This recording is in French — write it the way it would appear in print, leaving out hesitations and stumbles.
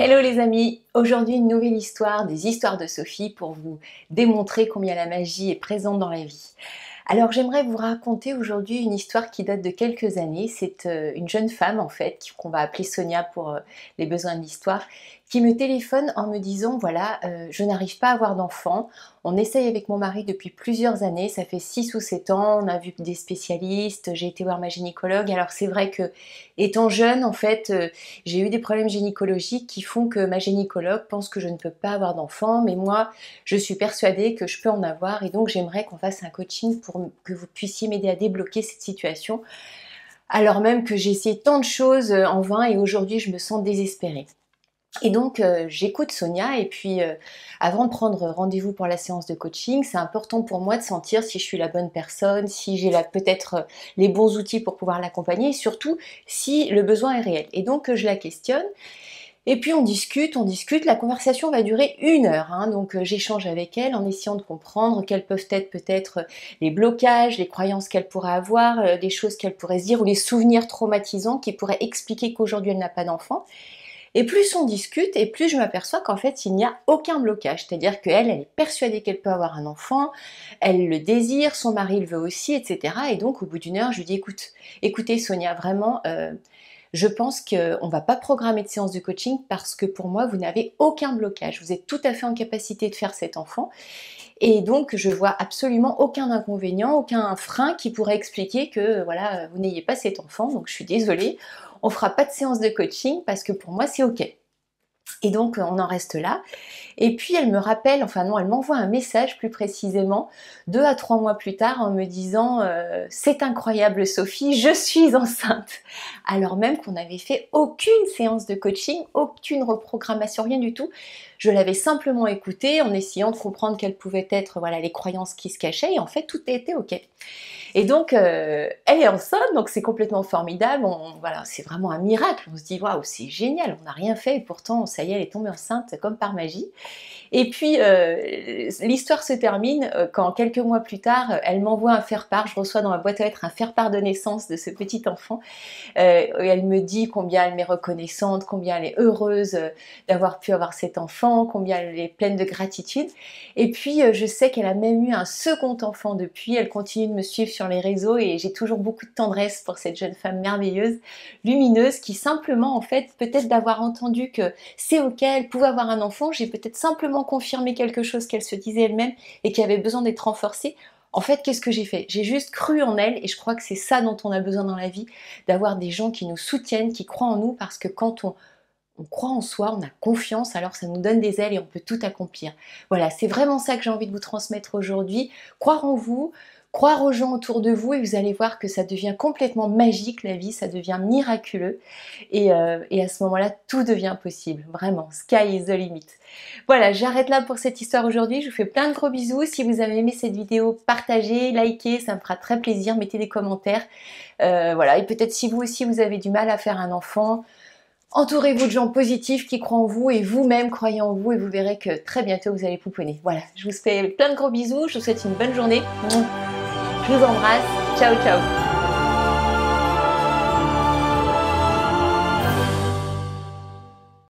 Hello les amis, aujourd'hui une nouvelle histoire des histoires de Sophie pour vous démontrer combien la magie est présente dans la vie. Alors j'aimerais vous raconter aujourd'hui une histoire qui date de quelques années. C'est une jeune femme en fait, qu'on va appeler Sonia pour les besoins de l'histoire, qui me téléphone en me disant voilà, je n'arrive pas à avoir d'enfant. On essaye avec mon mari depuis plusieurs années, ça fait 6 ou 7 ans, on a vu des spécialistes, j'ai été voir ma gynécologue. Alors c'est vrai que étant jeune en fait, j'ai eu des problèmes gynécologiques qui font que ma gynécologue pense que je ne peux pas avoir d'enfant, mais moi je suis persuadée que je peux en avoir et donc j'aimerais qu'on fasse un coaching pour que vous puissiez m'aider à débloquer cette situation, alors même que j'ai essayé tant de choses en vain et aujourd'hui je me sens désespérée. Et donc j'écoute Sonia et puis avant de prendre rendez-vous pour la séance de coaching, c'est important pour moi de sentir si je suis la bonne personne, si j'ai peut-être les bons outils pour pouvoir l'accompagner et surtout si le besoin est réel. Et donc je la questionne et puis on discute, la conversation va durer 1 heure, hein, donc j'échange avec elle en essayant de comprendre quels peuvent être peut-être les blocages, les croyances qu'elle pourrait avoir, les choses qu'elle pourrait se dire ou les souvenirs traumatisants qui pourraient expliquer qu'aujourd'hui elle n'a pas d'enfant. Et plus on discute, et plus je m'aperçois qu'en fait, il n'y a aucun blocage. C'est-à-dire qu'elle, elle est persuadée qu'elle peut avoir un enfant, elle le désire, son mari le veut aussi, etc. Et donc, au bout d'1 heure, je lui dis, écoutez Sonia, vraiment, je pense qu'on ne va pas programmer de séance de coaching parce que pour moi, vous n'avez aucun blocage. Vous êtes tout à fait en capacité de faire cet enfant. Et donc, je vois absolument aucun inconvénient, aucun frein qui pourrait expliquer que voilà, vous n'ayez pas cet enfant. Donc, je suis désolée. On fera pas de séance de coaching parce que pour moi c'est ok. Et donc on en reste là. Et puis elle me rappelle, enfin non, elle m'envoie un message plus précisément 2 à 3 mois plus tard en me disant c'est incroyable Sophie, je suis enceinte. Alors même qu'on n'avait fait aucune séance de coaching, aucune reprogrammation, rien du tout. Je l'avais simplement écoutée en essayant de comprendre quelles pouvaient être voilà, les croyances qui se cachaient et en fait tout était ok. Et donc elle est enceinte, donc c'est complètement formidable, voilà, c'est vraiment un miracle, on se dit waouh c'est génial, on n'a rien fait et pourtant ça y est elle est tombée enceinte comme par magie. Et puis l'histoire se termine quand quelques mois plus tard elle m'envoie un faire-part, je reçois dans ma boîte aux lettres un faire-part de naissance de ce petit enfant et elle me dit combien elle m'est reconnaissante, combien elle est heureuse d'avoir pu avoir cet enfant, combien elle est pleine de gratitude. Et puis je sais qu'elle a même eu un second enfant depuis, elle continue de me suivre sur les réseaux et j'ai toujours beaucoup de tendresse pour cette jeune femme merveilleuse, lumineuse, qui simplement en fait, peut-être d'avoir entendu que c'est ok, elle pouvait avoir un enfant, j'ai peut-être simplement confirmé quelque chose qu'elle se disait elle-même et qui avait besoin d'être renforcé. En fait, qu'est-ce que j'ai fait? J'ai juste cru en elle et je crois que c'est ça dont on a besoin dans la vie, d'avoir des gens qui nous soutiennent, qui croient en nous, parce que quand on croit en soi, on a confiance, alors ça nous donne des ailes et on peut tout accomplir. Voilà, c'est vraiment ça que j'ai envie de vous transmettre aujourd'hui. Croire en vous, croire aux gens autour de vous et vous allez voir que ça devient complètement magique la vie, ça devient miraculeux et à ce moment-là, tout devient possible. Vraiment, sky is the limit. Voilà, j'arrête là pour cette histoire aujourd'hui. Je vous fais plein de gros bisous. Si vous avez aimé cette vidéo, partagez, likez, ça me fera très plaisir. Mettez des commentaires. Voilà, et peut-être si vous aussi vous avez du mal à faire un enfant, entourez-vous de gens positifs qui croient en vous et vous-même croyez en vous et vous verrez que très bientôt vous allez pouponner. Voilà, je vous fais plein de gros bisous, je vous souhaite une bonne journée. Je vous embrasse, ciao ciao.